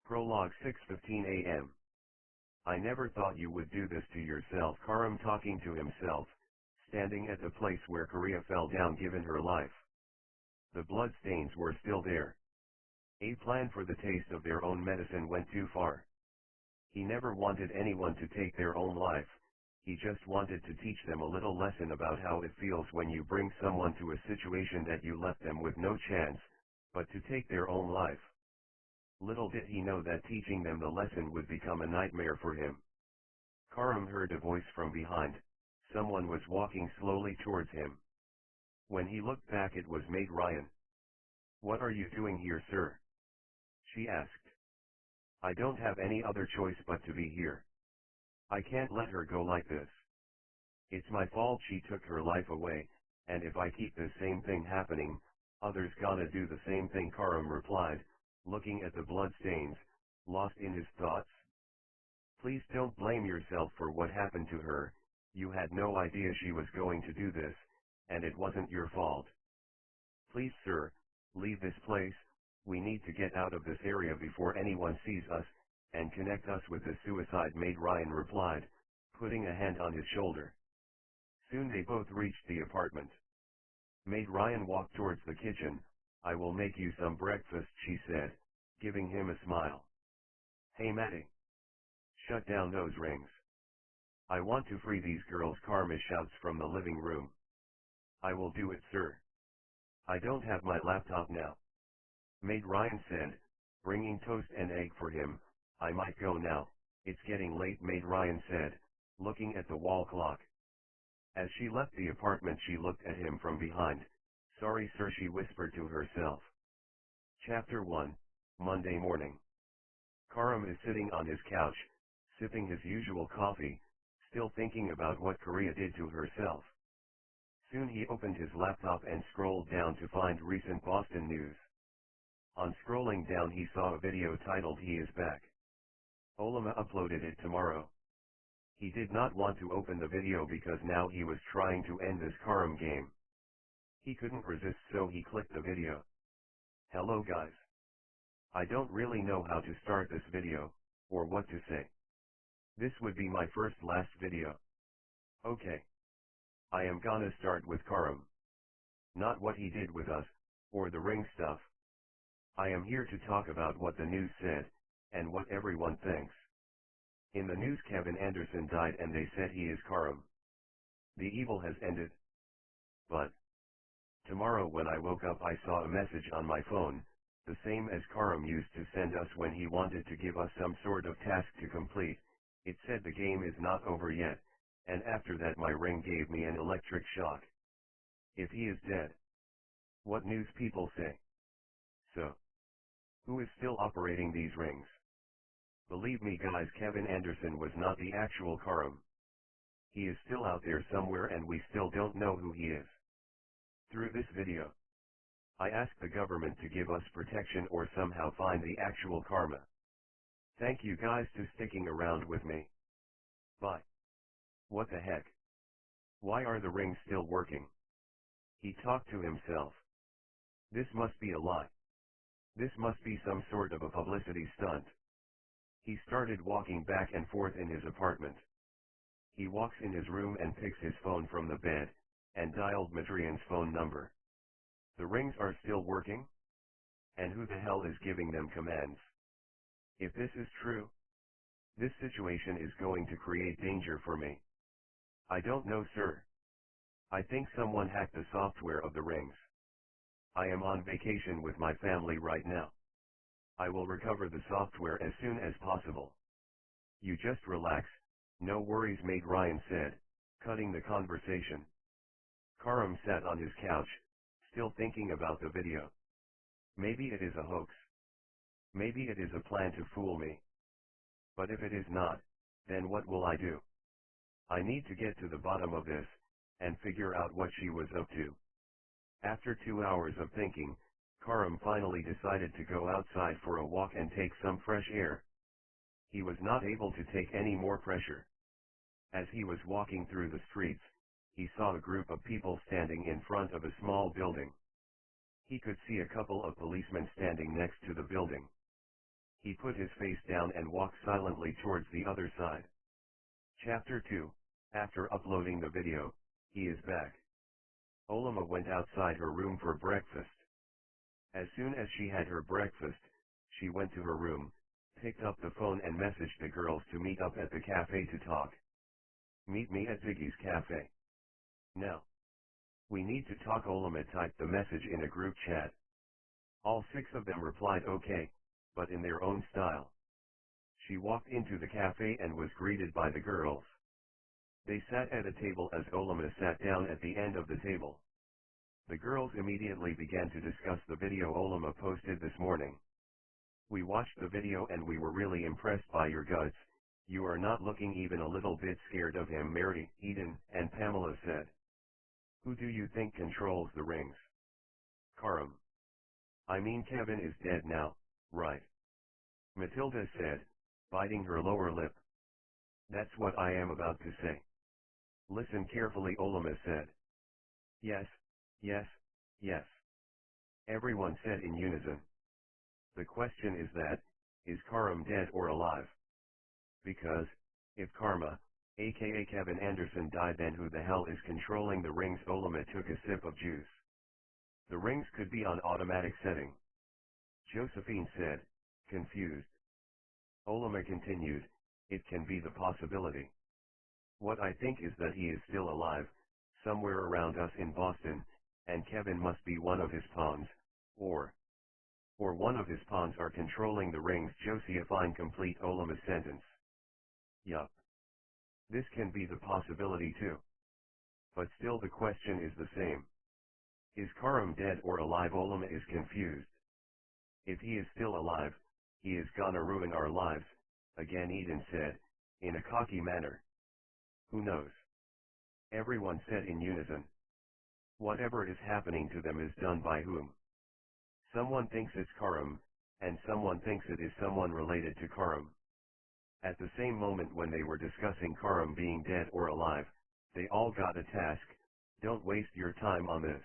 Prologue 6:15 a.m. I never thought you would do this to yourself. Karam talking to himself, standing at the place where Korea fell down given her life. The blood stains were still there. A plan for the taste of their own medicine went too far. He never wanted anyone to take their own life, he just wanted to teach them a little lesson about how it feels when you bring someone to a situation that you left them with no chance, but to take their own life. Little did he know that teaching them the lesson would become a nightmare for him. Karam heard a voice from behind. Someone was walking slowly towards him. When he looked back, it was Maid Ryan. "What are you doing here, sir?" she asked. "I don't have any other choice but to be here. I can't let her go like this. It's my fault she took her life away, and if I keep this same thing happening, others gonna do the same thing," Karam replied, looking at the blood stains, lost in his thoughts. "Please don't blame yourself for what happened to her, you had no idea she was going to do this, and it wasn't your fault. Please sir, leave this place, we need to get out of this area before anyone sees us, and connect us with the suicide," Maid Ryan replied, putting a hand on his shoulder. Soon they both reached the apartment. Maid Ryan walked towards the kitchen. "I will make you some breakfast," she said, giving him a smile. "Hey Matty. Shut down those rings. I want to free these girls," Karma shouts from the living room. "I will do it, sir. I don't have my laptop now," Maid Ryan said, bringing toast and egg for him. "I might go now, it's getting late," Maid Ryan said, looking at the wall clock. As she left the apartment, she looked at him from behind. "Sorry sir," she whispered to herself. Chapter 1, Monday morning. Karam is sitting on his couch, sipping his usual coffee, still thinking about what Korea did to herself. Soon he opened his laptop and scrolled down to find recent Boston news. On scrolling down, he saw a video titled "He is Back." Olama uploaded it tomorrow. He did not want to open the video because now he was trying to end this Karam game. He couldn't resist, so he clicked the video. "Hello guys. I don't really know how to start this video, or what to say. This would be my last video. Okay. I am gonna start with Karam. Not what he did with us, or the ring stuff. I am here to talk about what the news said, and what everyone thinks. In the news, Kevin Anderson died and they said he is Karam. The evil has ended. But tomorrow when I woke up, I saw a message on my phone, the same as Karam used to send us when he wanted to give us some sort of task to complete. It said the game is not over yet, and after that my ring gave me an electric shock. If he is dead, what news people say? So, who is still operating these rings? Believe me guys, Kevin Anderson was not the actual Karam. He is still out there somewhere and we still don't know who he is. Through this video, I ask the government to give us protection or somehow find the actual karma. Thank you guys to sticking around with me. Bye. What the heck? Why are the rings still working? He talked to himself. This must be a lie. This must be some sort of a publicity stunt. He started walking back and forth in his apartment. He walks in his room and picks his phone from the bed, and dialed Madrian's phone number. The rings are still working? And who the hell is giving them commands? If this is true, this situation is going to create danger for me. I don't know sir. I think someone hacked the software of the rings. I am on vacation with my family right now. I will recover the software as soon as possible. You just relax, no worries, Maid Ryan said, cutting the conversation. Karam sat on his couch, still thinking about the video. Maybe it is a hoax. Maybe it is a plan to fool me. But if it is not, then what will I do? I need to get to the bottom of this, and figure out what she was up to. After 2 hours of thinking, Karam finally decided to go outside for a walk and take some fresh air. He was not able to take any more pressure. As he was walking through the streets, he saw a group of people standing in front of a small building. He could see a couple of policemen standing next to the building. He put his face down and walked silently towards the other side. Chapter 2. After uploading the video, he is back. Olama went outside her room for breakfast. As soon as she had her breakfast, she went to her room, picked up the phone and messaged the girls to meet up at the cafe to talk. Meet me at Ziggy's cafe. Now. We need to talk. Olama typed the message in a group chat. All 6 of them replied okay, but in their own style. She walked into the cafe and was greeted by the girls. They sat at a table as Olama sat down at the end of the table. The girls immediately began to discuss the video Olama posted this morning. We watched the video and we were really impressed by your guts. You are not looking even a little bit scared of him. Mary, Eden, and Pamela said. Who do you think controls the rings? Karam. I mean Kevin is dead now, right? Matilda said, biting her lower lip. That's what I am about to say. Listen carefully, Olama said. Yes, yes, yes. Everyone said in unison. The question is that, is Karam dead or alive? Because, if Karma, aka Kevin Anderson died, then who the hell is controlling the rings? Olama took a sip of juice. The rings could be on automatic setting. Josephine said, confused. Olama continued, it can be the possibility. What I think is that he is still alive, somewhere around us in Boston, and Kevin must be one of his pawns, or one of his pawns are controlling the rings. Josephine complete Olama's sentence. Yup. This can be the possibility too. But still the question is the same. Is Karam dead or alive? Olama is confused. If he is still alive, he is gonna ruin our lives, again Eden said, in a cocky manner. Who knows? Everyone said in unison. Whatever is happening to them is done by whom? Someone thinks it's Karam, and someone thinks it is someone related to Karam. At the same moment when they were discussing Karam being dead or alive, they all got a task. Don't waste your time on this.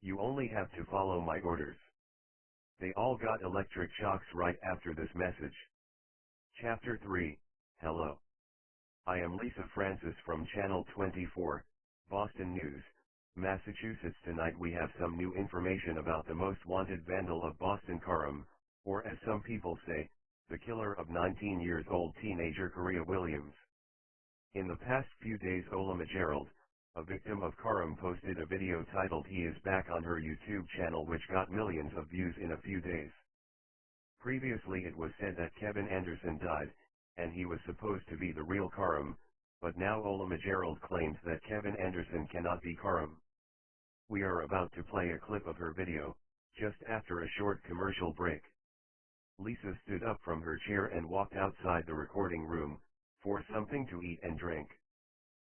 You only have to follow my orders. They all got electric shocks right after this message. Chapter 3, Hello. I am Lisa Francis from Channel 24, Boston News, Massachusetts. Tonight we have some new information about the most wanted vandal of Boston, Karam, or as some people say, the killer of 19-year-old teenager Korea Williams. In the past few days, Olama Gerald, a victim of Karam, posted a video titled He Is Back on her YouTube channel, which got millions of views in a few days. Previously it was said that Kevin Anderson died, and he was supposed to be the real Karam, but now Olama Gerald claims that Kevin Anderson cannot be Karam. We are about to play a clip of her video, just after a short commercial break. Lisa stood up from her chair and walked outside the recording room, for something to eat and drink.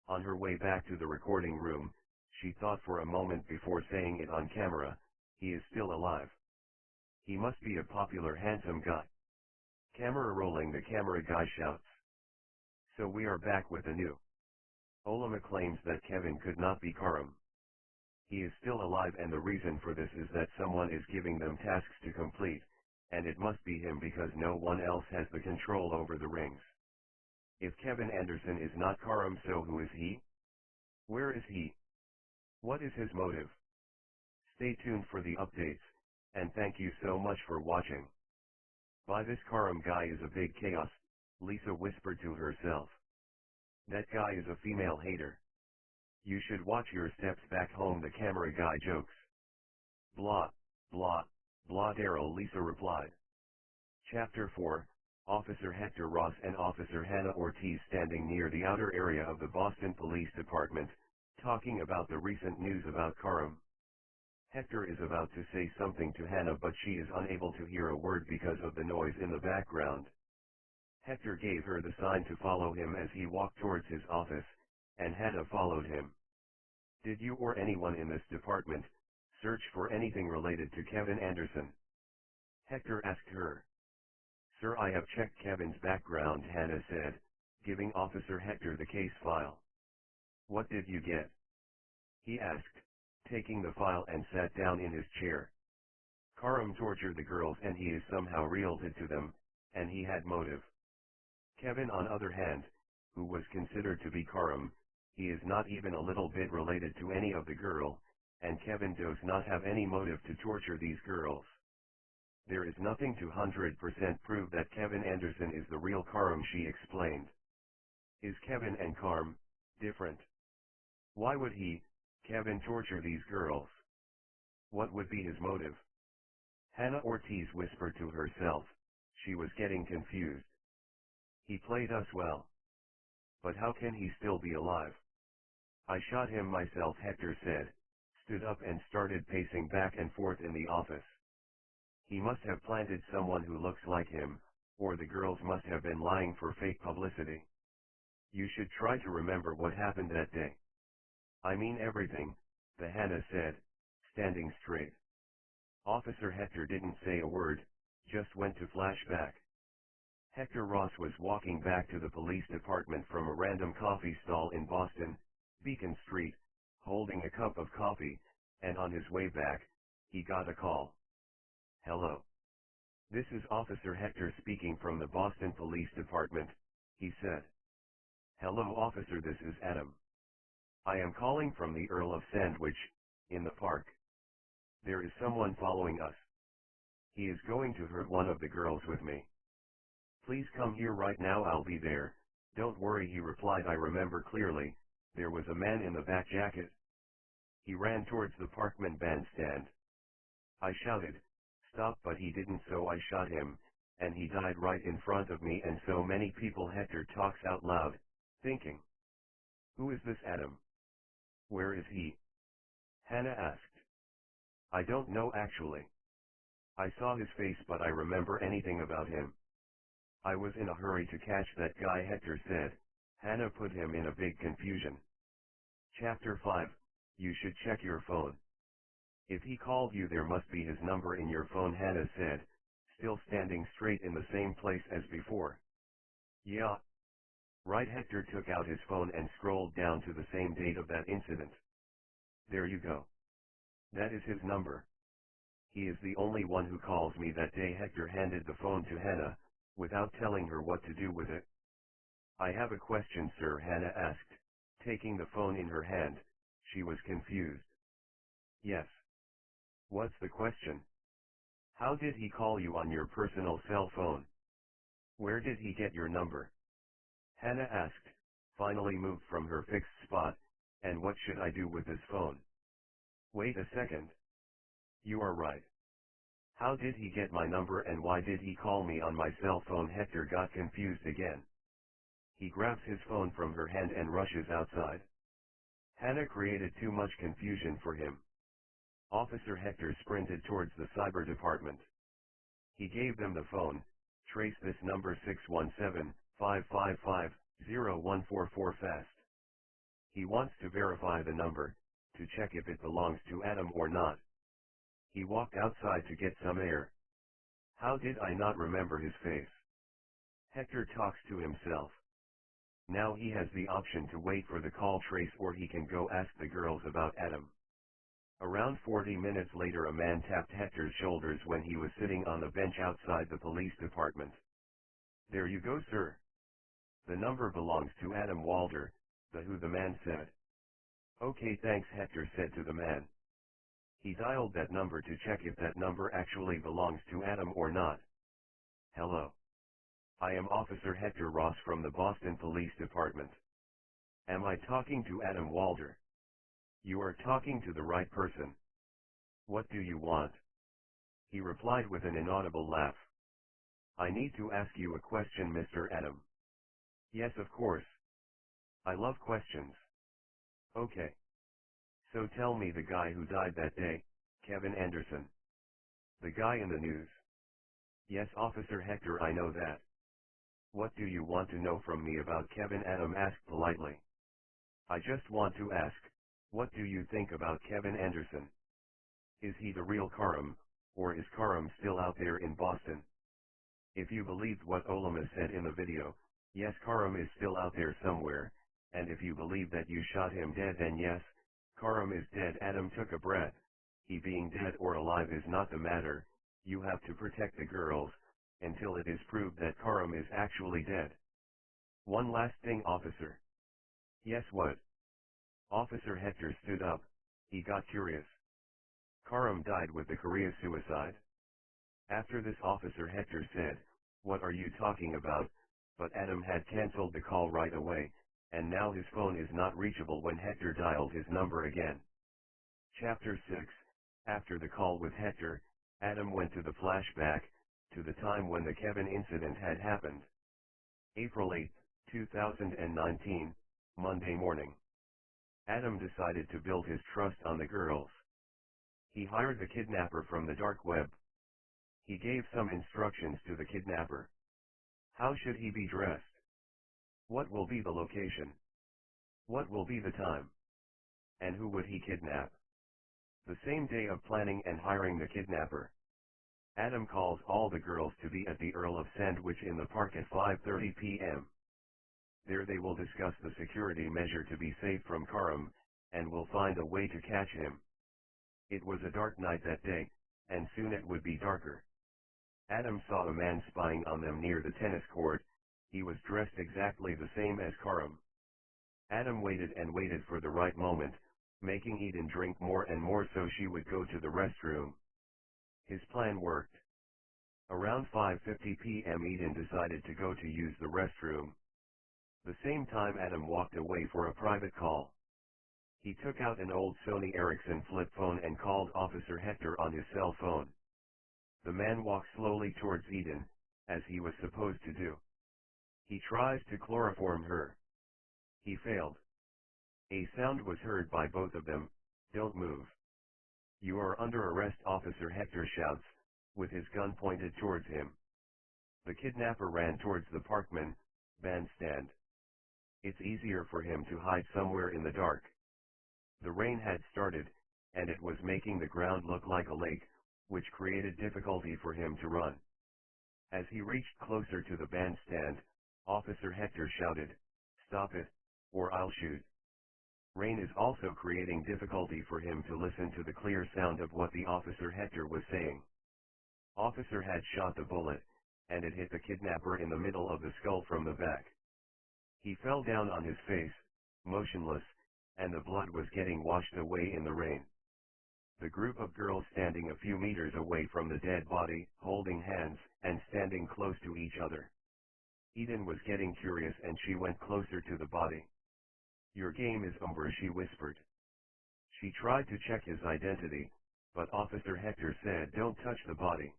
On her way back to the recording room, she thought for a moment before saying it on camera, he is still alive. He must be a popular handsome guy. Camera rolling, the camera guy shouts. So we are back with a new. Olama claims that Kevin could not be Karam. He is still alive, and the reason for this is that someone is giving them tasks to complete, and it must be him because no one else has the control over the rings. If Kevin Anderson is not Karam, so who is he? Where is he? What is his motive? Stay tuned for the updates, and thank you so much for watching. By this Karam guy is a big chaos, Lisa whispered to herself. That guy is a female hater. You should watch your steps back home, the camera guy jokes. Blah, blah, blah, Daryl, Lisa replied. Chapter 4, Officer Hector Ross and Officer Hannah Ortiz standing near the outer area of the Boston Police Department, talking about the recent news about Karam. Hector is about to say something to Hannah, but she is unable to hear a word because of the noise in the background. Hector gave her the sign to follow him as he walked towards his office, and Hannah followed him. Did you or anyone in this department search for anything related to Kevin Anderson? Hector asked her. Sir, I have checked Kevin's background, Hannah said, giving Officer Hector the case file. What did you get? He asked, taking the file and sat down in his chair. Karam tortured the girls and he is somehow related to them, and he had motive. Kevin on other hand, who was considered to be Karam, he is not even a little bit related to any of the girl, and Kevin does not have any motive to torture these girls. There is nothing to 100% prove that Kevin Anderson is the real Karam, she explained. Is Kevin and Karam different? Why would he, Kevin, torture these girls? What would be his motive? Hannah Ortiz whispered to herself. She was getting confused. He played us well. But how can he still be alive? I shot him myself, Hector said, stood up and started pacing back and forth in the office. He must have planted someone who looks like him, or the girls must have been lying for fake publicity. You should try to remember what happened that day. I mean everything, the Hannah said, standing straight. Officer Hector didn't say a word, just went to flashback. Hector Ross was walking back to the police department from a random coffee stall in Boston, Beacon Street, holding a cup of coffee, and on his way back, he got a call. Hello. This is Officer Hector speaking from the Boston Police Department, he said. Hello officer, this is Adam. I am calling from the Earl of Sandwich, in the park. There is someone following us. He is going to hurt one of the girls with me. Please come here right now, I'll be there. Don't worry, he replied. I remember clearly, there was a man in the back jacket. He ran towards the Parkman bandstand. I shouted, stop, but he didn't, so I shot him, and he died right in front of me and so many people. Hector talks out loud, thinking. Who is this Adam? Where is he? Hannah asked. I don't know actually. I saw his face but I remember anything about him. I was in a hurry to catch that guy, Hector said. Hannah put him in a big confusion. Chapter 5, you should check your phone. If he called you, there must be his number in your phone, Hannah said, still standing straight in the same place as before. Yeah. Right, Hector took out his phone and scrolled down to the same date of that incident. There you go. That is his number. He is the only one who calls me that day. Hector handed the phone to Hannah, without telling her what to do with it. I have a question, sir, Hannah asked, taking the phone in her hand. She was confused. Yes. What's the question? How did he call you on your personal cell phone? Where did he get your number? Hannah asked, finally moved from her fixed spot. And what should I do with this phone? Wait a second. You are right. How did he get my number and why did he call me on my cell phone? Hector got confused again. He grabs his phone from her hand and rushes outside. Hannah created too much confusion for him. Officer Hector sprinted towards the cyber department. He gave them the phone. Trace this number 617-555-0144 fast. He wants to verify the number, to check if it belongs to Adam or not. He walked outside to get some air. How did I not remember his face? Hector talks to himself. Now he has the option to wait for the call trace or he can go ask the girls about Adam. Around 40 minutes later, a man tapped Hector's shoulders when he was sitting on the bench outside the police department. There you go, sir. The number belongs to Adam Walter, the man said. Okay, thanks, Hector said to the man. He dialed that number to check if that number actually belongs to Adam or not. Hello. I am Officer Hector Ross from the Boston Police Department. Am I talking to Adam Walter? You are talking to the right person. What do you want? He replied with an inaudible laugh. I need to ask you a question, Mr. Adam. Yes, of course. I love questions. Okay. So tell me, the guy who died that day, Kevin Anderson. The guy in the news. Yes, Officer Hector, I know that. What do you want to know from me about Kevin? Adam asked politely. I just want to ask, what do you think about Kevin Anderson? Is he the real Karam, or is Karam still out there in Boston? If you believed what Olema said in the video, yes, Karam is still out there somewhere, and if you believe that you shot him dead, then yes, Karam is dead. Adam took a breath. He being dead or alive is not the matter, you have to protect the girls, until it is proved that Karam is actually dead. One last thing, officer. Yes, what? Officer Hector stood up, he got curious. Karam died with the Korea suicide? After this, Officer Hector said, what are you talking about? But Adam had cancelled the call right away, and now his phone is not reachable when Hector dialed his number again. Chapter 6. After the call with Hector, Adam went to the flashback, to the time when the Kevin incident had happened. April 8, 2019, Monday morning. Adam decided to build his trust on the girls. He hired the kidnapper from the dark web. He gave some instructions to the kidnapper. How should he be dressed? What will be the location? What will be the time? And who would he kidnap? The same day of planning and hiring the kidnapper, Adam calls all the girls to be at the Earl of Sandwich in the park at 5:30 p.m. There they will discuss the security measure to be safe from Karam, and will find a way to catch him. It was a dark night that day, and soon it would be darker. Adam saw a man spying on them near the tennis court. He was dressed exactly the same as Karam. Adam waited and waited for the right moment, making Eden drink more and more so she would go to the restroom. His plan worked. Around 5:50 p.m. Eden decided to go to use the restroom. The same time Adam walked away for a private call. He took out an old Sony Ericsson flip phone and called Officer Hector on his cell phone. The man walked slowly towards Eden, as he was supposed to do. He tries to chloroform her. He failed. A sound was heard by both of them, "Don't move. You are under arrest," Officer Hector shouts, with his gun pointed towards him. The kidnapper ran towards the Parkman bandstand. It's easier for him to hide somewhere in the dark. The rain had started, and it was making the ground look like a lake, which created difficulty for him to run. As he reached closer to the bandstand, Officer Hector shouted, "Stop it, or I'll shoot." Rain is also creating difficulty for him to listen to the clear sound of what the Officer Hector was saying. Officer had shot the bullet, and it hit the kidnapper in the middle of the skull from the back. He fell down on his face, motionless, and the blood was getting washed away in the rain. The group of girls standing a few meters away from the dead body, holding hands, and standing close to each other. Eden was getting curious and she went closer to the body. "Your game is over," she whispered. She tried to check his identity, but Officer Hector said, "Don't touch the body."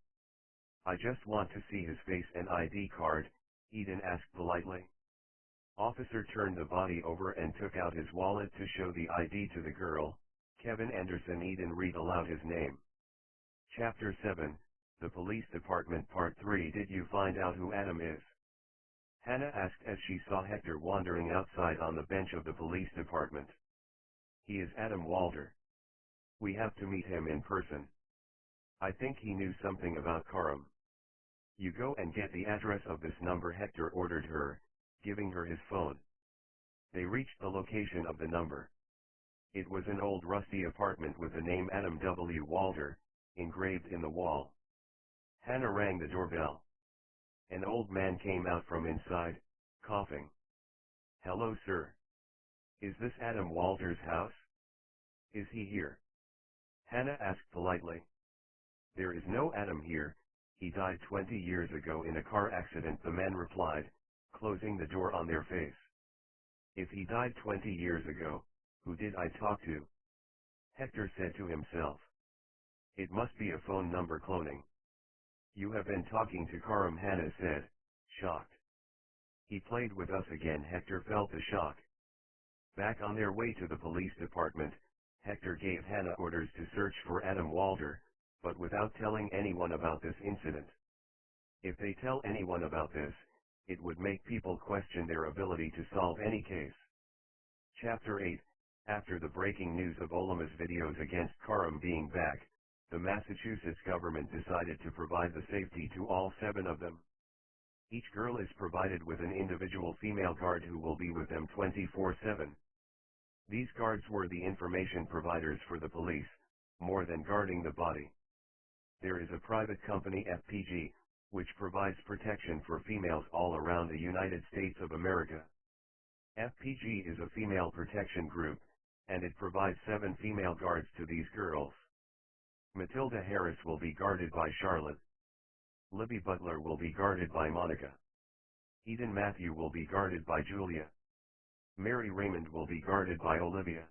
"I just want to see his face and ID card," Eden asked politely. Officer turned the body over and took out his wallet to show the ID to the girl, Kevin Anderson. Eden read aloud his name. Chapter 7, The Police Department Part 3. Did you find out who Adam is? Hannah asked as she saw Hector wandering outside on the bench of the police department. "He is Adam Walter. We have to meet him in person. I think he knew something about Karam." "You go and get the address of this number," Hector ordered her, giving her his phone. They reached the location of the number. It was an old rusty apartment with the name Adam W. Walter engraved in the wall. Hannah rang the doorbell. An old man came out from inside, coughing. "Hello, sir. Is this Adam Walter's house? Is he here?" Hannah asked politely. "There is no Adam here. He died 20 years ago in a car accident," the man replied, closing the door on their face. "If he died 20 years ago, who did I talk to?" Hector said to himself. "It must be a phone number cloning." "You have been talking to Karam," Hannah said, shocked. "He played with us again." Hector felt the shock. Back on their way to the police department, Hector gave Hannah orders to search for Adam Walter, but without telling anyone about this incident. If they tell anyone about this, it would make people question their ability to solve any case. Chapter 8. After the breaking news of Olama's videos against Karam being back, the Massachusetts government decided to provide the safety to all 7 of them. Each girl is provided with an individual female guard who will be with them 24/7. These guards were the information providers for the police, more than guarding the body. There is a private company FPG, which provides protection for females all around the United States of America. FPG is a female protection group, and it provides 7 female guards to these girls. Matilda Harris will be guarded by Charlotte. Libby Butler will be guarded by Monica. Eden Matthew will be guarded by Julia. Mary Raymond will be guarded by Olivia.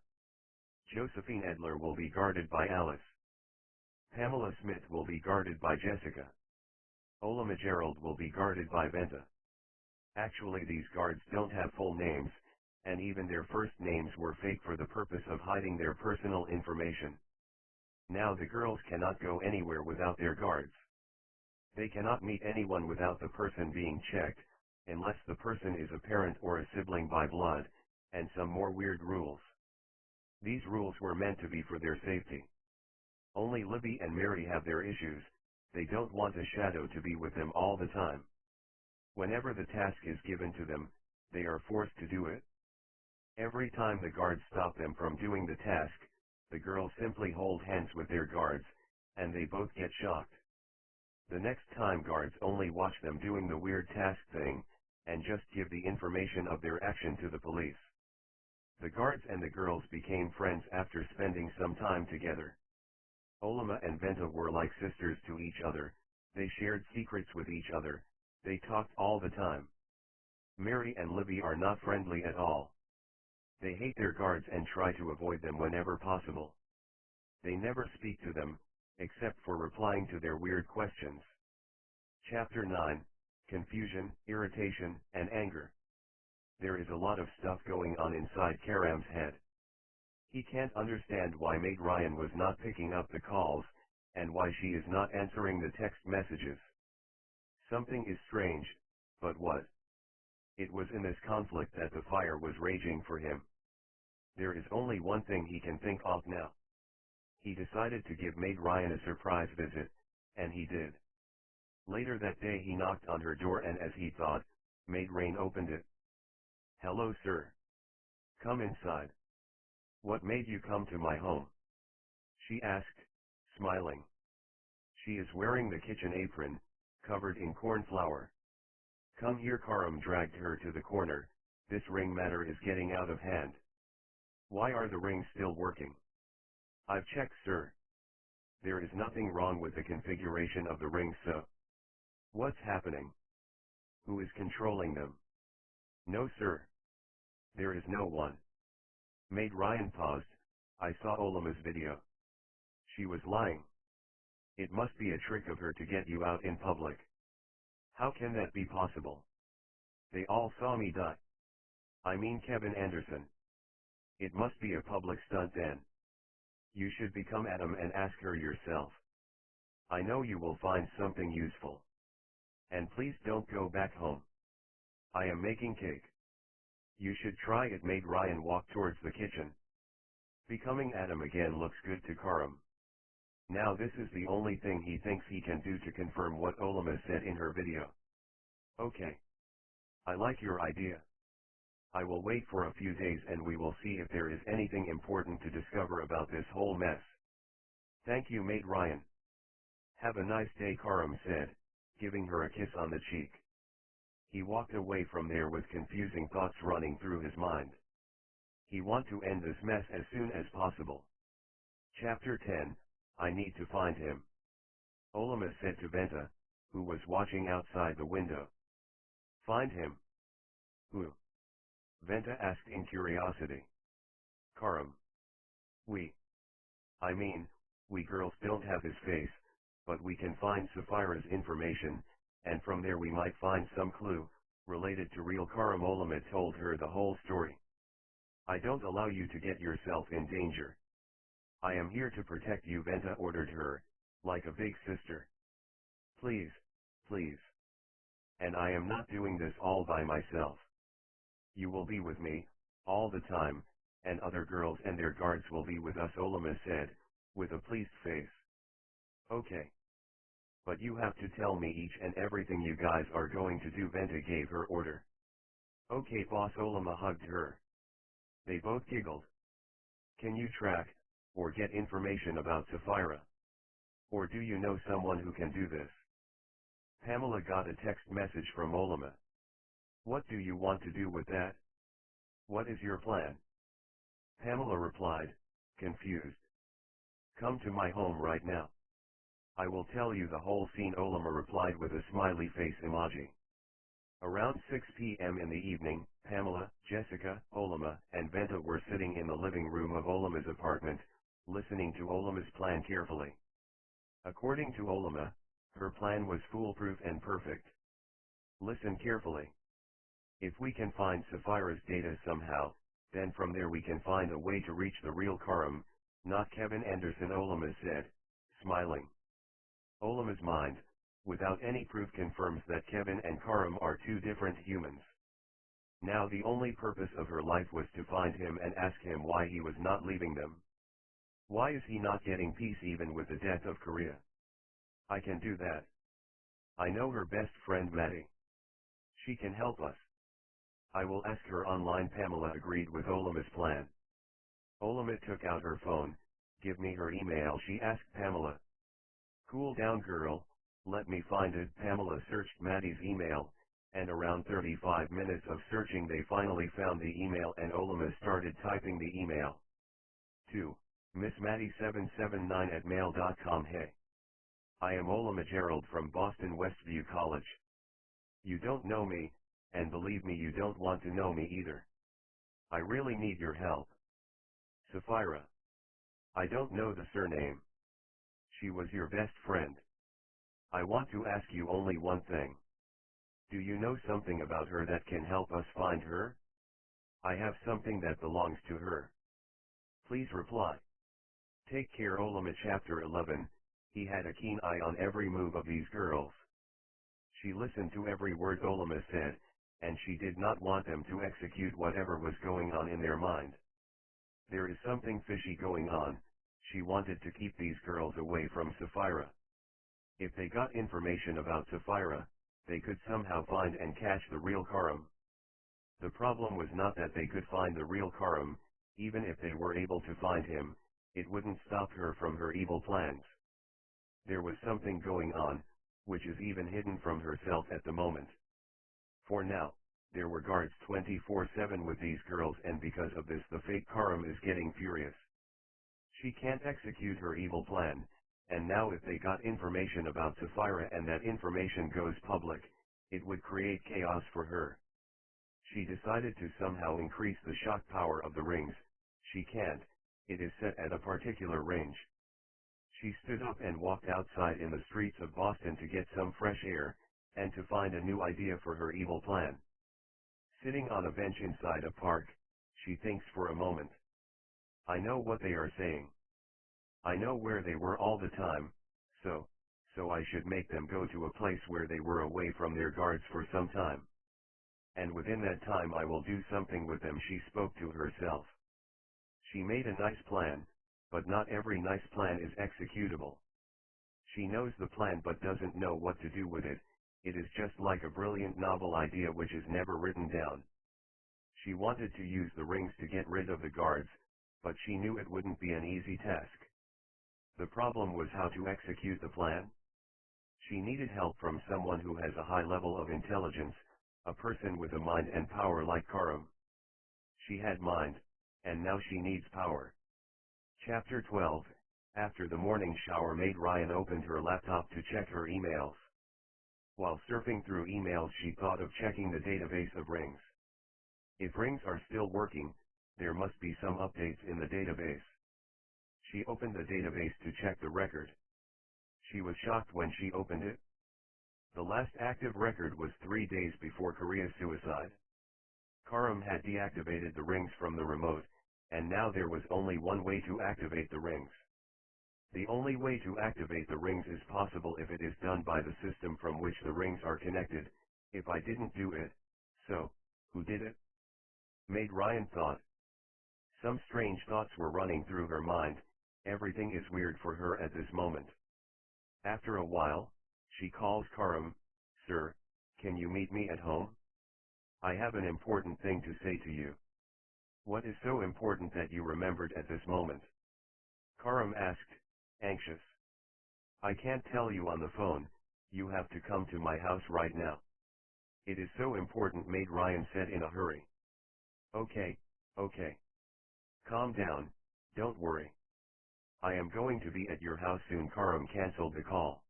Josephine Edler will be guarded by Alice. Pamela Smith will be guarded by Jessica. Olama Gerald will be guarded by Venta. Actually, these guards don't have full names, and even their first names were fake for the purpose of hiding their personal information. Now the girls cannot go anywhere without their guards. They cannot meet anyone without the person being checked, unless the person is a parent or a sibling by blood, and some more weird rules. These rules were meant to be for their safety. Only Libby and Mary have their issues. They don't want a shadow to be with them all the time. Whenever the task is given to them, they are forced to do it. Every time the guards stop them from doing the task, the girls simply hold hands with their guards, and they both get shocked. The next time guards only watch them doing the weird task thing, and just give the information of their action to the police. The guards and the girls became friends after spending some time together. Olama and Venta were like sisters to each other. They shared secrets with each other. They talked all the time. Mary and Libby are not friendly at all. They hate their guards and try to avoid them whenever possible. They never speak to them, except for replying to their weird questions. Chapter 9, Confusion, Irritation, and Anger. There is a lot of stuff going on inside Karam's head. He can't understand why Maid Ryan was not picking up the calls, and why she is not answering the text messages. Something is strange, but what? It was in this conflict that the fire was raging for him. There is only one thing he can think of now. He decided to give Maid Ryan a surprise visit, and he did. Later that day he knocked on her door, and as he thought, Maid Ryan opened it. "Hello, sir. Come inside. What made you come to my home?" she asked, smiling. "She is wearing the kitchen apron, covered in corn flour. Come here." Karam dragged her to the corner. "This ring matter is getting out of hand." "Why are the rings still working?" "I've checked, sir. There is nothing wrong with the configuration of the rings, so." "What's happening? Who is controlling them?" "No, sir. There is no one." Maid Ryan paused. "I saw Olama's video. She was lying. It must be a trick of her to get you out in public." "How can that be possible? They all saw me die. I mean Kevin Anderson. It must be a public stunt then. You should become Adam and ask her yourself. I know you will find something useful. And please don't go back home. I am making cake. You should try it." Maid Ryan walked towards the kitchen. Becoming Adam again looks good to Karam. Now this is the only thing he thinks he can do to confirm what Olama said in her video. "Okay. I like your idea. I will wait for a few days and we will see if there is anything important to discover about this whole mess." "Thank you, Maid Ryan. Have a nice day," Karam said, giving her a kiss on the cheek. He walked away from there with confusing thoughts running through his mind. He wanted to end this mess as soon as possible. Chapter 10, I need to find him. Olama said to Venta, who was watching outside the window. "Find him?" "Who?" Venta asked in curiosity. "Karam. I mean, we girls don't have his face, but we can find Sapphira's information, and from there we might find some clue, related to real Karam." Olama told her the whole story. "I don't allow you to get yourself in danger. I am here to protect you," Venta ordered her, like a big sister. "Please, please. And I am not doing this all by myself. You will be with me, all the time, and other girls and their guards will be with us," Olama said, with a pleased face. "Okay. But you have to tell me each and everything you guys are going to do," Venta gave her order. "Okay, boss." Olama hugged her. They both giggled. "Can you track or get information about Sapphira? Or do you know someone who can do this? Pamela got a text message from Olema. What do you want to do with that? What is your plan? Pamela replied, confused. Come to my home right now. I will tell you the whole scene. Olema replied with a smiley face emoji. Around 6 p.m. in the evening, Pamela, Jessica, Olema, and Benta were sitting in the living room of Olema's apartment, listening to Olema's plan carefully. According to Olema, her plan was foolproof and perfect. Listen carefully. If we can find Sapphira's data somehow, then from there we can find a way to reach the real Karam, not Kevin Anderson, Olema said, smiling. Olema's mind, without any proof, confirms that Kevin and Karam are two different humans. Now the only purpose of her life was to find him and ask him why he was not leaving them. Why is he not getting peace even with the death of Korea? I can do that. I know her best friend Maddie. She can help us. I will ask her online. Pamela agreed with Olema's plan. Olema took out her phone. Give me her email, she asked Pamela. Cool down, girl, let me find it. Pamela searched Maddie's email, and around 35 minutes of searching they finally found the email, and Olema started typing the email. To Miss Maddie 779 at mail.com. Hey. I am Olema Gerald from Boston Westview College. You don't know me, and believe me, you don't want to know me either. I really need your help. Sapphira. I don't know the surname. She was your best friend. I want to ask you only one thing. Do you know something about her that can help us find her? I have something that belongs to her. Please reply. Take care. Olema. Chapter 11. He had a keen eye on every move of these girls. She listened to every word Olema said, and she did not want them to execute whatever was going on in their mind. There is something fishy going on. She wanted to keep these girls away from Sapphira. If they got information about Sapphira, they could somehow find and catch the real Karam. The problem was not that they could find the real Karam. Even if they were able to find him, it wouldn't stop her from her evil plans. There was something going on, which is even hidden from herself at the moment. For now, there were guards 24/7 with these girls, and because of this the fake Karam is getting furious. She can't execute her evil plan, and now if they got information about Sapphira and that information goes public, it would create chaos for her. She decided to somehow increase the shock power of the rings. She can't, it is set at a particular range. She stood up and walked outside in the streets of Boston to get some fresh air, and to find a new idea for her evil plan. Sitting on a bench inside a park, she thinks for a moment. I know what they are saying. I know where they were all the time, so I should make them go to a place where they were away from their guards for some time. And within that time I will do something with them, she spoke to herself. She made a nice plan, but not every nice plan is executable. She knows the plan but doesn't know what to do with it. It is just like a brilliant novel idea which is never written down. She wanted to use the rings to get rid of the guards, but she knew it wouldn't be an easy task. The problem was how to execute the plan. She needed help from someone who has a high level of intelligence, a person with a mind and power like Karam. She had mind, and now she needs power. Chapter 12. After the morning shower, Maid Ryan opened her laptop to check her emails. While surfing through emails, she thought of checking the database of rings. If rings are still working, there must be some updates in the database. She opened the database to check the record. She was shocked when she opened it. The last active record was 3 days before Korea's suicide. Karam had deactivated the rings from the remote, and now there was only one way to activate the rings. The only way to activate the rings is possible if it is done by the system from which the rings are connected. If I didn't do it, so, who did it? Maid Ryan thought. Some strange thoughts were running through her mind. Everything is weird for her at this moment. After a while, she calls Karam. Sir, can you meet me at home? I have an important thing to say to you. What is so important that you remembered at this moment? Karam asked, anxious. I can't tell you on the phone, you have to come to my house right now. It is so important, Maid Ryan said in a hurry. Okay, okay. Calm down, don't worry. I am going to be at your house soon. Karam cancelled the call.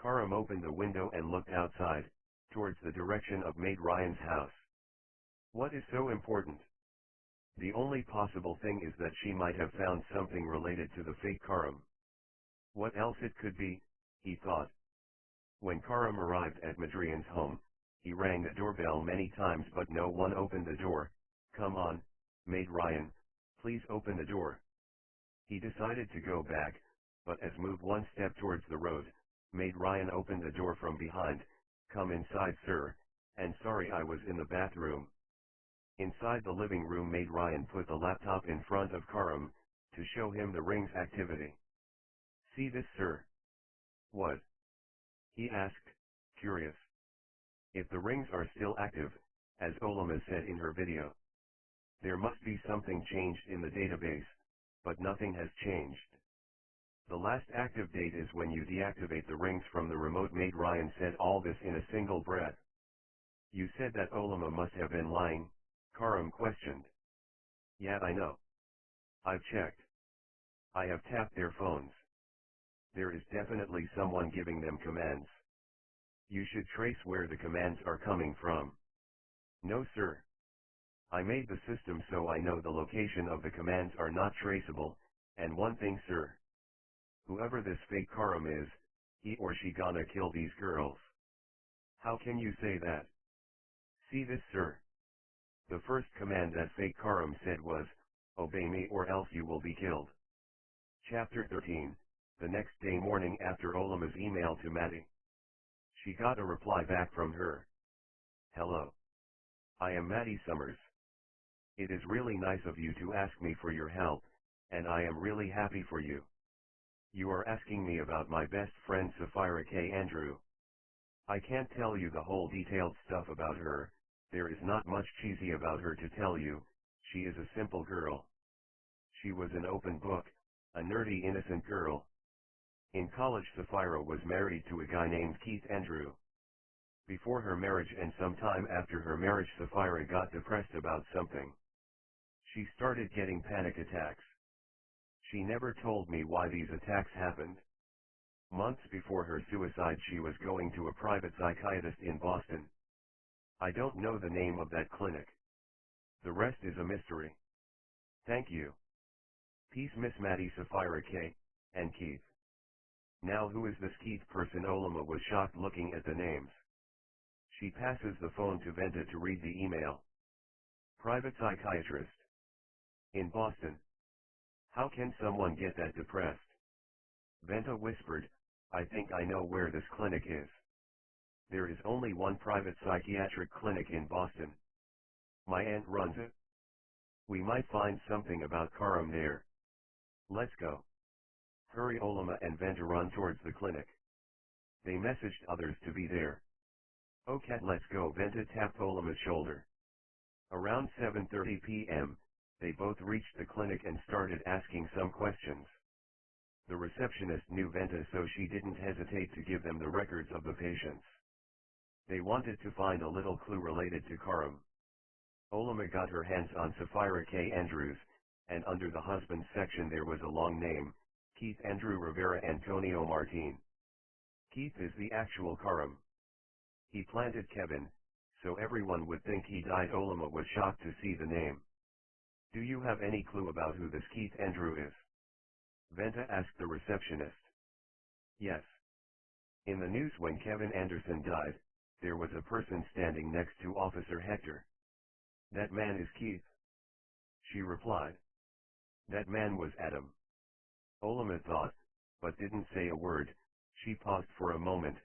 Karam opened the window and looked outside, towards the direction of Maid Ryan's house. What is so important? The only possible thing is that she might have found something related to the fake Karam. What else it could be, he thought. When Karam arrived at Madrian's home, he rang the doorbell many times but no one opened the door. Come on, Maid Ryan, please open the door. He decided to go back, but as moved one step towards the road, Maid Ryan opened the door from behind. Come inside, sir, and sorry I was in the bathroom. Inside the living room, Maid Ryan put the laptop in front of Karam, to show him the rings activity. See this, sir? What? He asked, curious. If the rings are still active, as Olama said in her video, there must be something changed in the database, but nothing has changed. The last active date is when you deactivate the rings from the remote. Maid Ryan said all this in a single breath. You said that Olama must have been lying, Karam questioned. Yeah, I know. I've checked. I have tapped their phones. There is definitely someone giving them commands. You should trace where the commands are coming from. No, sir. I made the system so I know the location of the commands are not traceable, and one thing, sir. Whoever this fake Karam is, he or she gonna kill these girls. How can you say that? See this, sir? The first command that fake Karam said was, obey me or else you will be killed. Chapter 13, the next day morning after Olama's email to Maddie. She got a reply back from her. Hello. I am Maddie Summers. It is really nice of you to ask me for your help, and I am really happy for you. You are asking me about my best friend Sapphira K. Andrew. I can't tell you the whole detailed stuff about her, there is not much cheesy about her to tell you, she is a simple girl. She was an open book, a nerdy innocent girl. In college Sapphira was married to a guy named Keith Andrew. Before her marriage and some time after her marriage Sapphira got depressed about something. She started getting panic attacks. She never told me why these attacks happened. Months before her suicide she was going to a private psychiatrist in Boston. I don't know the name of that clinic. The rest is a mystery. Thank you. Peace, Miss Maddie, Sapphira K. and Keith. Now who is this Keith person? Olama was shocked looking at the names. She passes the phone to Venta to read the email. Private psychiatrist. In Boston. How can someone get that depressed? Venta whispered, I think I know where this clinic is. There is only one private psychiatric clinic in Boston. My aunt runs it. We might find something about Karam there. Let's go. Hurry, Olama and Venta run towards the clinic. They messaged others to be there. Okay, let's go. Venta tapped Olama's shoulder. Around 7:30 p.m., they both reached the clinic and started asking some questions. The receptionist knew Venta so she didn't hesitate to give them the records of the patients. They wanted to find a little clue related to Karam. Olama got her hands on Sapphira K. Andrews, and under the husband section there was a long name, Keith Andrew Rivera Antonio Martin. Keith is the actual Karam. He planted Kevin, so everyone would think he died. Olama was shocked to see the name. Do you have any clue about who this Keith Andrew is? Venta asked the receptionist. Yes. In the news when Kevin Anderson died, there was a person standing next to Officer Hector. That man is Keith. She replied. That man was Adam. Olama thought, but didn't say a word. She paused for a moment,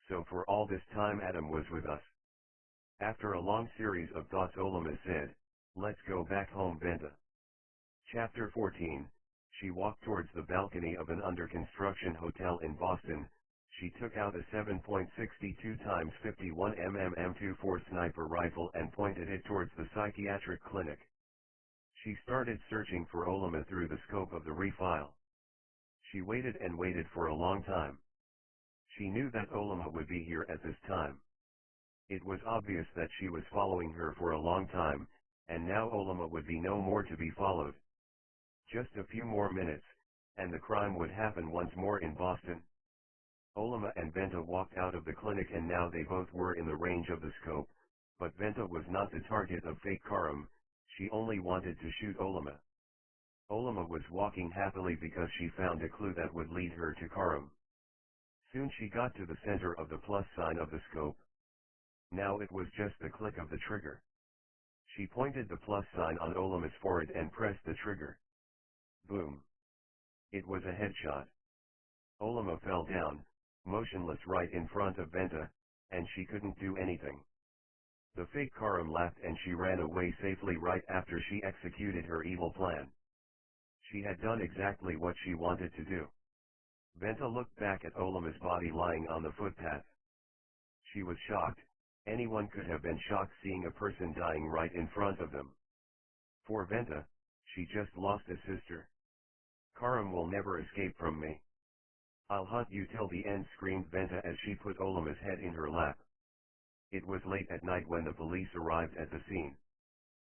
so for all this time Adam was with us. After a long series of thoughts Olama said, let's go back home, Venta. Chapter 14, she walked towards the balcony of an under-construction hotel in Boston. She took out a 7.62 x 51 mm M24 sniper rifle and pointed it towards the psychiatric clinic. She started searching for Olama through the scope of the refile. She waited and waited for a long time. She knew that Olama would be here at this time. It was obvious that she was following her for a long time, and now Olama would be no more to be followed. Just a few more minutes, and the crime would happen once more in Boston. Olama and Venta walked out of the clinic and now they both were in the range of the scope, but Venta was not the target of fake Karam, she only wanted to shoot Olama. Olama was walking happily because she found a clue that would lead her to Karam. Soon she got to the center of the plus sign of the scope. Now it was just the click of the trigger. She pointed the plus sign on Olama's forehead and pressed the trigger. Boom. It was a headshot. Olama fell down, motionless right in front of Venta, and she couldn't do anything. The fake Karam laughed and she ran away safely right after she executed her evil plan. She had done exactly what she wanted to do. Venta looked back at Olama's body lying on the footpath. She was shocked. Anyone could have been shocked seeing a person dying right in front of them. For Venta, she just lost a sister. Karam will never escape from me. I'll hunt you till the end, screamed Venta as she put Olama's head in her lap. It was late at night when the police arrived at the scene.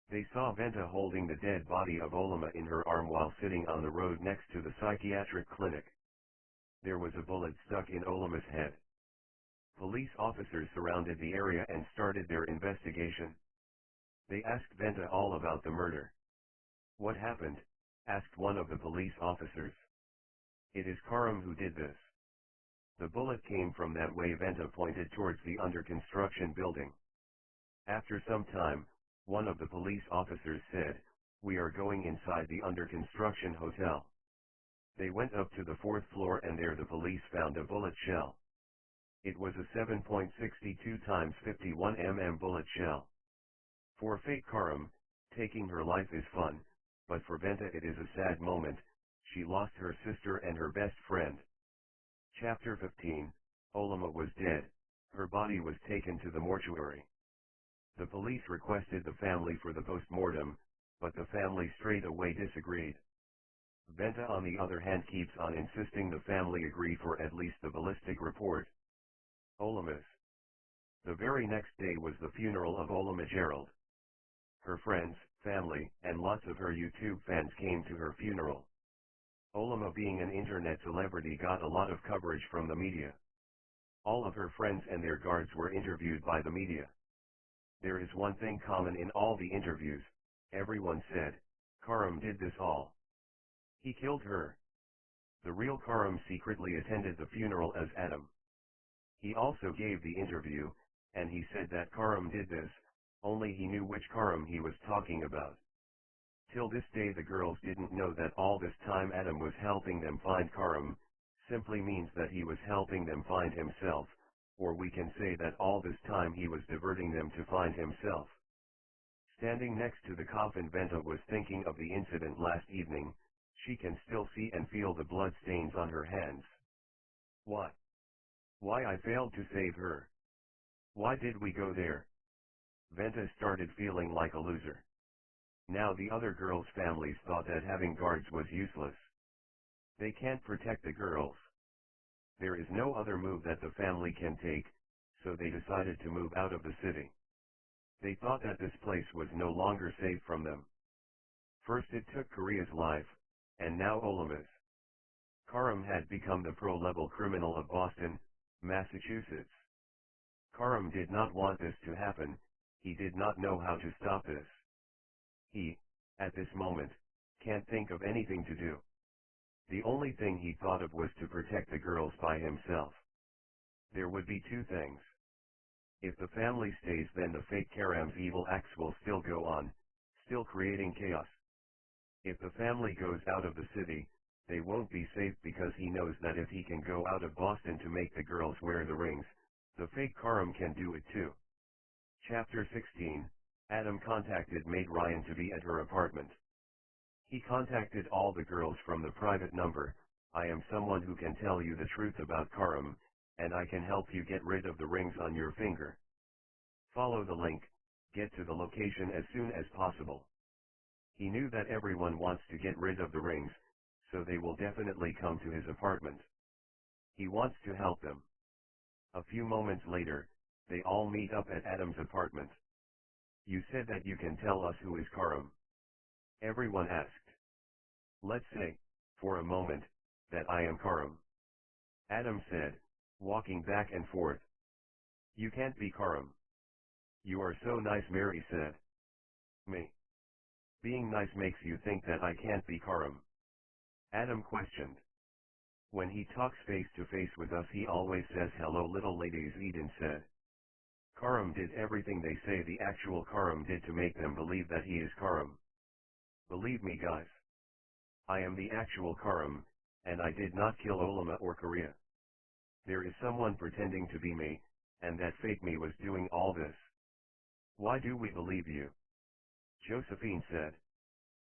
They saw Venta holding the dead body of Olama in her arm while sitting on the road next to the psychiatric clinic. There was a bullet stuck in Olama's head. Police officers surrounded the area and started their investigation. They asked Venta all about the murder. What happened? Asked one of the police officers. It is Karam who did this. The bullet came from that way. Venta pointed towards the under construction building. After some time, one of the police officers said, "We are going inside the under construction hotel." They went up to the fourth floor and there the police found a bullet shell. It was a 7.62 x 51 mm bullet shell. For fake Karam, taking her life is fun, but for Venta it is a sad moment. She lost her sister and her best friend. Chapter 15, Olama was dead. Her body was taken to the mortuary. The police requested the family for the post-mortem, but the family straight away disagreed. Venta on the other hand keeps on insisting the family agree for at least the ballistic report. Olama's. The very next day was the funeral of Olama Gerald. Her friends, family, and lots of her YouTube fans came to her funeral. Olama, being an internet celebrity, got a lot of coverage from the media. All of her friends and their guards were interviewed by the media. There is one thing common in all the interviews. Everyone said, Karam did this all. He killed her. The real Karam secretly attended the funeral as Adam. He also gave the interview, and he said that Karam did this, only he knew which Karam he was talking about. Till this day the girls didn't know that all this time Adam was helping them find Karam, simply means that he was helping them find himself, or we can say that all this time he was diverting them to find himself. Standing next to the coffin, Venta was thinking of the incident last evening. She can still see and feel the blood stains on her hands. Why? Why I failed to save her? Why did we go there? Venta started feeling like a loser. Now the other girls' families thought that having guards was useless. They can't protect the girls. There is no other move that the family can take, so they decided to move out of the city. They thought that this place was no longer safe from them. First it took Korea's life, and now Olama's. Karam had become the pro-level criminal of Boston, Massachusetts. Karam did not want this to happen. He did not know how to stop this. He, at this moment, can't think of anything to do. The only thing he thought of was to protect the girls by himself. There would be two things. If the family stays, then the fake Karam's evil acts will still go on, still creating chaos. If the family goes out of the city, they won't be safe because he knows that if he can go out of Boston to make the girls wear the rings, the fake Karam can do it too. Chapter 16, Adam contacted maid Ryan to be at her apartment. He contacted all the girls from the private number. I am someone who can tell you the truth about Karam, and I can help you get rid of the rings on your finger. Follow the link, get to the location as soon as possible. He knew that everyone wants to get rid of the rings, so they will definitely come to his apartment. He wants to help them. A few moments later, they all meet up at Adam's apartment. You said that you can tell us who is Karam. Everyone asked. Let's say, for a moment, that I am Karam. Adam said, walking back and forth. You can't be Karam. You are so nice, Mary said. Me. Being nice makes you think that I can't be Karam. Adam questioned. When he talks face to face with us he always says hello little ladies, Eden said. Karam did everything they say the actual Karam did to make them believe that he is Karam. Believe me guys. I am the actual Karam, and I did not kill Olama or Korea. There is someone pretending to be me, and that fake me was doing all this. Why do we believe you? Josephine said.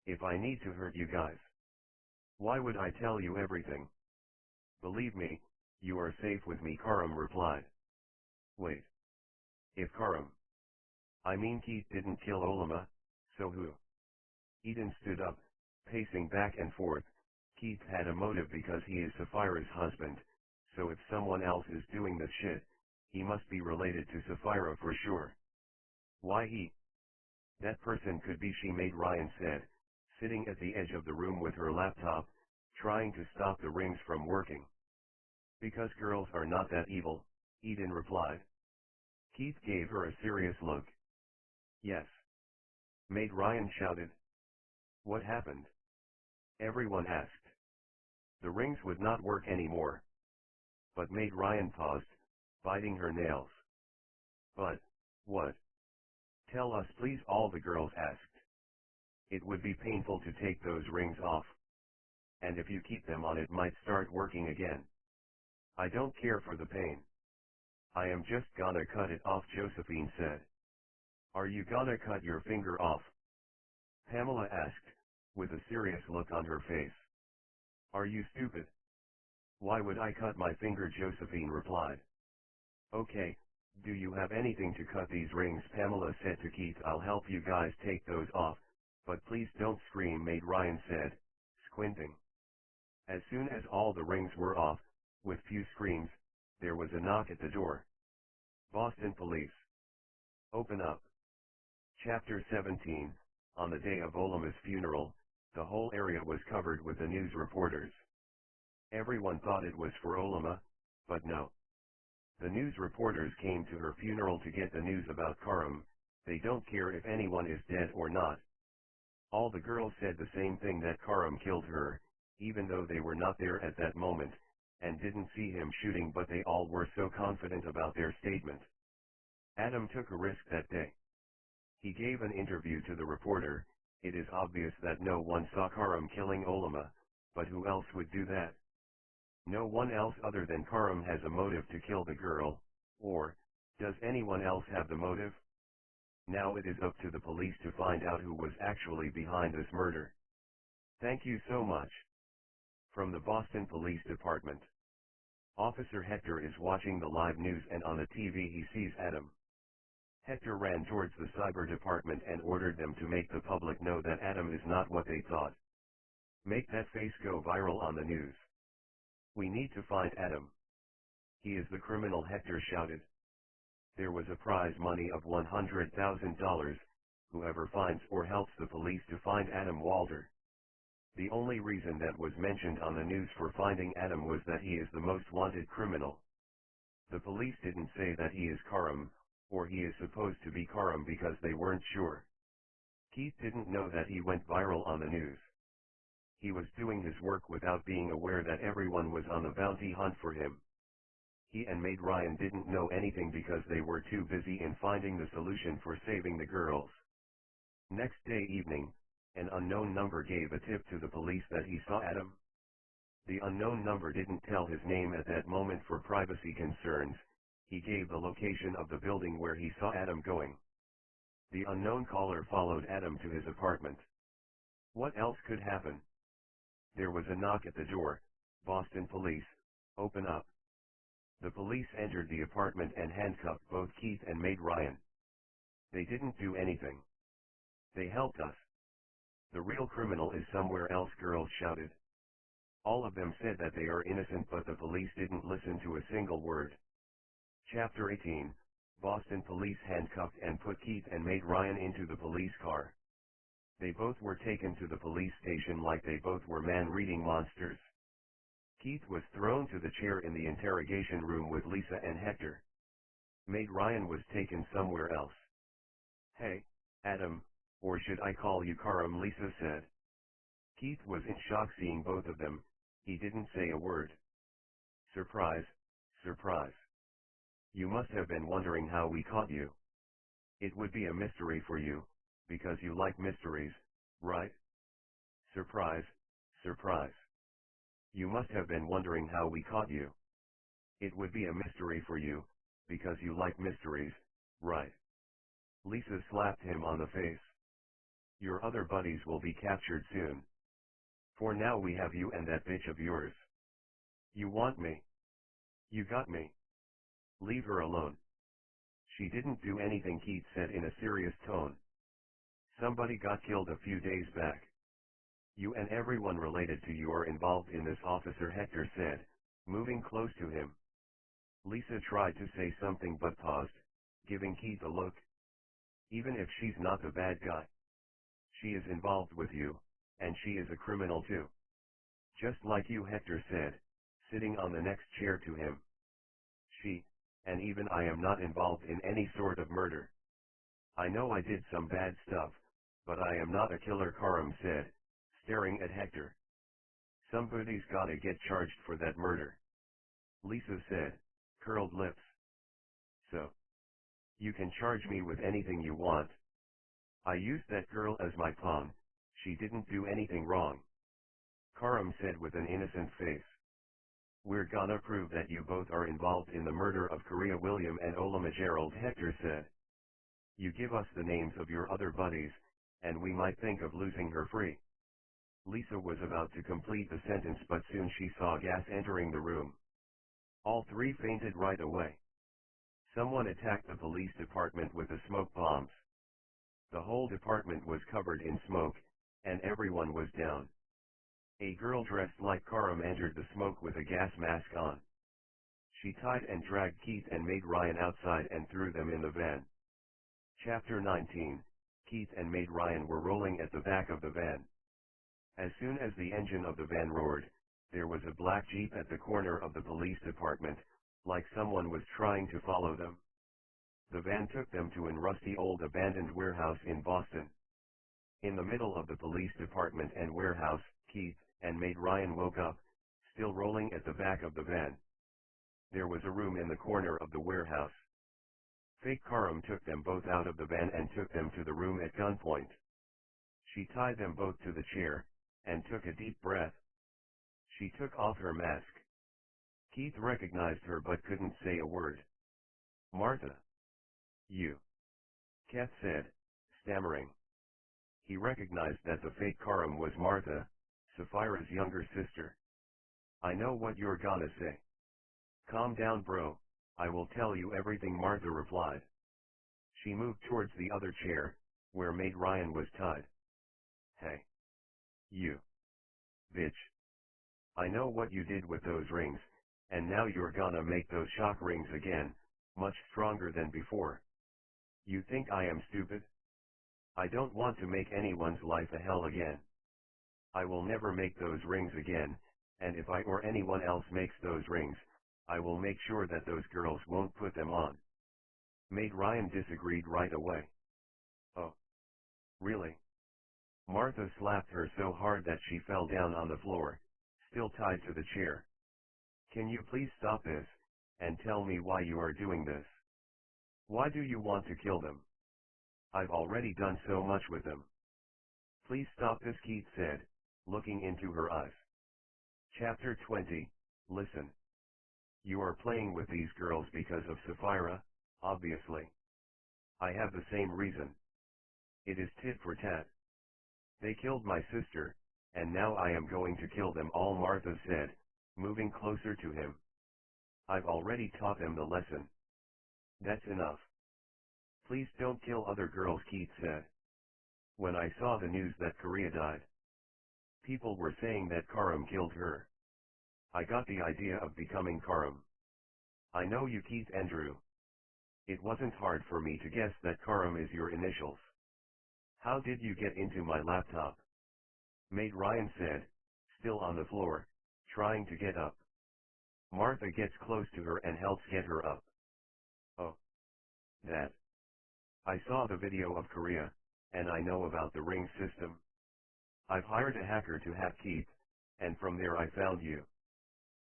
If I need to hurt you guys, why would I tell you everything? Believe me, you are safe with me, Karam replied. Wait. If Karam, I mean Keith didn't kill Olama, so who? Eden stood up, pacing back and forth. Keith had a motive because he is Sapphira's husband, so if someone else is doing this shit, he must be related to Sapphira for sure. Why he? That person could be she, made Ryan said, sitting at the edge of the room with her laptop, trying to stop the rings from working. Because girls are not that evil, Eden replied. Keith gave her a serious look. Yes. Maid Ryan shouted. What happened? Everyone asked. The rings would not work anymore. But Maid Ryan paused, biting her nails. But, what? Tell us please, all the girls asked. It would be painful to take those rings off. And if you keep them on it might start working again. I don't care for the pain. I am just gonna cut it off, Josephine said. Are you gonna cut your finger off? Pamela asked, with a serious look on her face. Are you stupid? Why would I cut my finger? Josephine replied. Okay, do you have anything to cut these rings? Pamela said to Keith. I'll help you guys take those off, but please don't scream, Maid Ryan said, squinting. As soon as all the rings were off, with few screams, there was a knock at the door. Boston Police. Open up. Chapter 17. On the day of Olama's funeral, the whole area was covered with the news reporters. Everyone thought it was for Olama, but no. The news reporters came to her funeral to get the news about Karam. They don't care if anyone is dead or not. All the girls said the same thing, that Karam killed her, even though they were not there at that moment, and didn't see him shooting, but they all were so confident about their statement. Adam took a risk that day. He gave an interview to the reporter. It is obvious that no one saw Karam killing Olama, but who else would do that? No one else other than Karam has a motive to kill the girl, or, does anyone else have the motive? Now it is up to the police to find out who was actually behind this murder. Thank you so much. From the Boston Police Department. Officer Hector is watching the live news, and on the TV he sees Adam. Hector ran towards the cyber department and ordered them to make the public know that Adam is not what they thought. Make that face go viral on the news. We need to find Adam. He is the criminal, Hector shouted. There was a prize money of $100,000, whoever finds or helps the police to find Adam Walter. The only reason that was mentioned on the news for finding Adam was that he is the most wanted criminal. The police didn't say that he is Karam, or he is supposed to be Karam, because they weren't sure. Keith didn't know that he went viral on the news. He was doing his work without being aware that everyone was on the bounty hunt for him. He and Maid Ryan didn't know anything because they were too busy in finding the solution for saving the girls. Next day evening, an unknown number gave a tip to the police that he saw Adam. The unknown number didn't tell his name at that moment for privacy concerns. He gave the location of the building where he saw Adam going. The unknown caller followed Adam to his apartment. What else could happen? There was a knock at the door. Boston Police, open up. The police entered the apartment and handcuffed both Keith and Maid Ryan. They didn't do anything. They helped us. The real criminal is somewhere else, girls shouted. All of them said that they are innocent, but the police didn't listen to a single word. Chapter 18, Boston police handcuffed and put Keith and Maid Ryan into the police car. They both were taken to the police station like they both were man-reading monsters. Keith was thrown to the chair in the interrogation room with Lisa and Hector. Maid Ryan was taken somewhere else. "Hey, Adam, or should I call you Karam?" Lisa said. Keith was in shock seeing both of them. He didn't say a word. "Surprise, surprise. You must have been wondering how we caught you. It would be a mystery for you, because you like mysteries, right? Surprise, surprise. You must have been wondering how we caught you. It would be a mystery for you, because you like mysteries, right?" Lisa slapped him on the face. "Your other buddies will be captured soon. For now we have you and that bitch of yours. You want me? You got me. Leave her alone." "She didn't do anything," Keith said in a serious tone. "Somebody got killed a few days back. You and everyone related to you are involved in this," Officer Hector said, moving close to him. Lisa tried to say something but paused, giving Keith a look. "Even if she's not the bad guy, she is involved with you, and she is a criminal too. Just like you," Hector said, sitting on the next chair to him. And even I am not involved in any sort of murder. I know I did some bad stuff, but I am not a killer," Karam said, staring at Hector. "Somebody's gotta get charged for that murder," Lisa said, curled lips. "So, you can charge me with anything you want. I used that girl as my pawn. She didn't do anything wrong," Karam said with an innocent face. "We're gonna prove that you both are involved in the murder of Korea William and Olama Gerald," Hector said. "You give us the names of your other buddies, and we might think of losing her free." Lisa was about to complete the sentence, but soon she saw gas entering the room. All three fainted right away. Someone attacked the police department with the smoke bombs. The whole department was covered in smoke, and everyone was down. A girl dressed like Karam entered the smoke with a gas mask on. She tied and dragged Keith and Maid Ryan outside and threw them in the van. Chapter 19, Keith and Maid Ryan were rolling at the back of the van. As soon as the engine of the van roared, there was a black Jeep at the corner of the police department, like someone was trying to follow them. The van took them to an rusty old abandoned warehouse in Boston. In the middle of the police department and warehouse, Keith and Maid Ryan woke up, still rolling at the back of the van. There was a room in the corner of the warehouse. Fake Karam took them both out of the van and took them to the room at gunpoint. She tied them both to the chair, and took a deep breath. She took off her mask. Keith recognized her but couldn't say a word. "Martha. You." Keith said, stammering. He recognized that the fake Karam was Martha, Sapphira's younger sister. "I know what you're gonna say." "Calm down, bro, I will tell you everything," Martha replied. She moved towards the other chair, where Maid Ryan was tied. "Hey. You. Bitch. I know what you did with those rings, and now you're gonna make those shock rings again, much stronger than before. You think I am stupid? I don't want to make anyone's life a hell again. I will never make those rings again, and if I or anyone else makes those rings, I will make sure that those girls won't put them on." Maid Ryan disagreed right away. "Oh. Really?" Martha slapped her so hard that she fell down on the floor, still tied to the chair. "Can you please stop this, and tell me why you are doing this? Why do you want to kill them? I've already done so much with them." "Please stop this," Keith said, looking into her eyes. Chapter 20, Listen. You are playing with these girls because of Sapphira, obviously. I have the same reason. It is tit for tat. They killed my sister, and now I am going to kill them all," Martha said, moving closer to him. "I've already taught them the lesson. That's enough. Please don't kill other girls," Keith said. "When I saw the news that Korea died, people were saying that Karam killed her. I got the idea of becoming Karam. I know you Keith Andrew. It wasn't hard for me to guess that Karam is your initials. How did you get into my laptop? Maid Ryan said, still on the floor, trying to get up. Martha gets close to her and helps get her up. Oh. That. I saw the video of Korea, and I know about the ring system. I've hired a hacker to hack Keith, and from there I found you.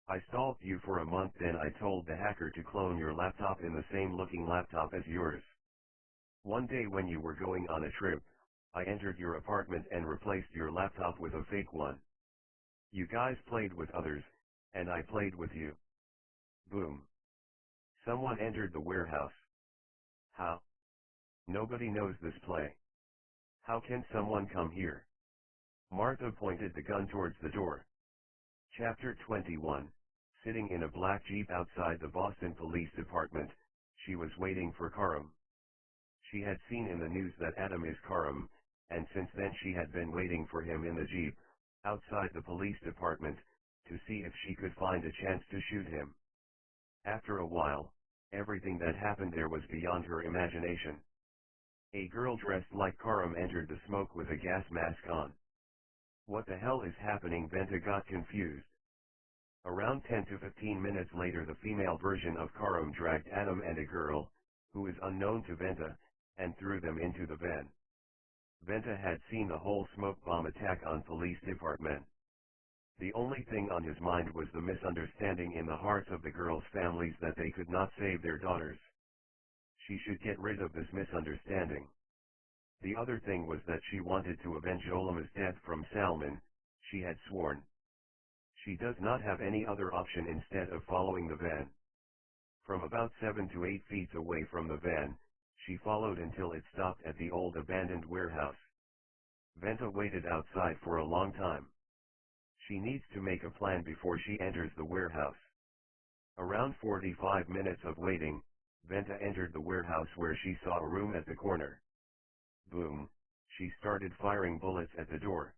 I stalked you for a month, then I told the hacker to clone your laptop in the same looking laptop as yours. One day when you were going on a trip, I entered your apartment and replaced your laptop with a fake one. You guys played with others, and I played with you. Boom. Someone entered the warehouse. How? Nobody knows this play. How can someone come here? Martha pointed the gun towards the door. Chapter 21. Sitting in a black Jeep outside the Boston Police Department, she was waiting for Karam. She had seen in the news that Adam is Karam, and since then she had been waiting for him in the Jeep, outside the police department, to see if she could find a chance to shoot him. After a while, everything that happened there was beyond her imagination. A girl dressed like Karam entered the smoke with a gas mask on. What the hell is happening? Venta got confused. Around 10 to 15 minutes later, the female version of Karam dragged Adam and a girl, who is unknown to Venta, and threw them into the van. Venta had seen the whole smoke bomb attack on police department. The only thing on his mind was the misunderstanding in the hearts of the girls' families that they could not save their daughters. She should get rid of this misunderstanding. The other thing was that she wanted to avenge Olama's death from Salman, she had sworn. She does not have any other option instead of following the van. From about 7 to 8 feet away from the van, she followed until it stopped at the old abandoned warehouse. Venta waited outside for a long time. She needs to make a plan before she enters the warehouse. Around 45 minutes of waiting, Venta entered the warehouse where she saw a room at the corner. Boom, she started firing bullets at the door.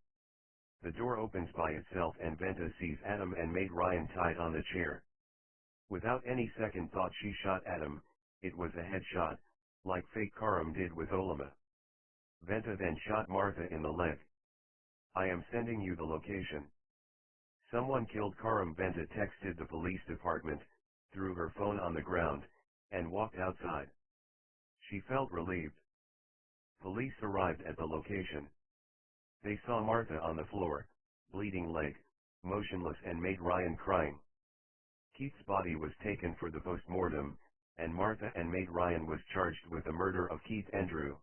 The door opens by itself and Venta sees Adam and Maid Ryan tied on the chair. Without any second thought she shot Adam. It was a headshot, like fake Karam did with Olama. Venta then shot Martha in the leg. I am sending you the location. Someone killed Karam. Venta texted the police department, threw her phone on the ground, and walked outside. She felt relieved. Police arrived at the location. They saw Martha on the floor, bleeding leg, motionless, and Maid Ryan crying. Keith's body was taken for the post-mortem, and Martha and Maid Ryan was charged with the murder of Keith Andrew.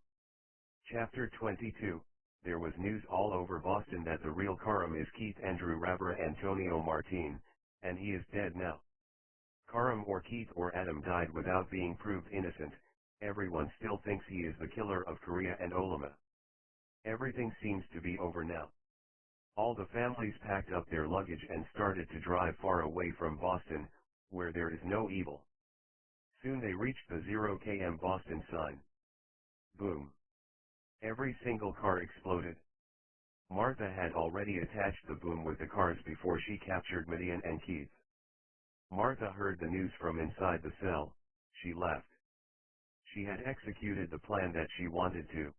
Chapter 22. There was news all over Boston that the real Karam is Keith Andrew Rabra Antonio Martin, and he is dead now. Karam or Keith or Adam died without being proved innocent. Everyone still thinks he is the killer of Korea and Olama. Everything seems to be over now. All the families packed up their luggage and started to drive far away from Boston, where there is no evil. Soon they reached the 0 km Boston sign. Boom. Every single car exploded. Martha had already attached the boom with the cars before she captured Midian and Keith. Martha heard the news from inside the cell. She left. She had executed the plan that she wanted to.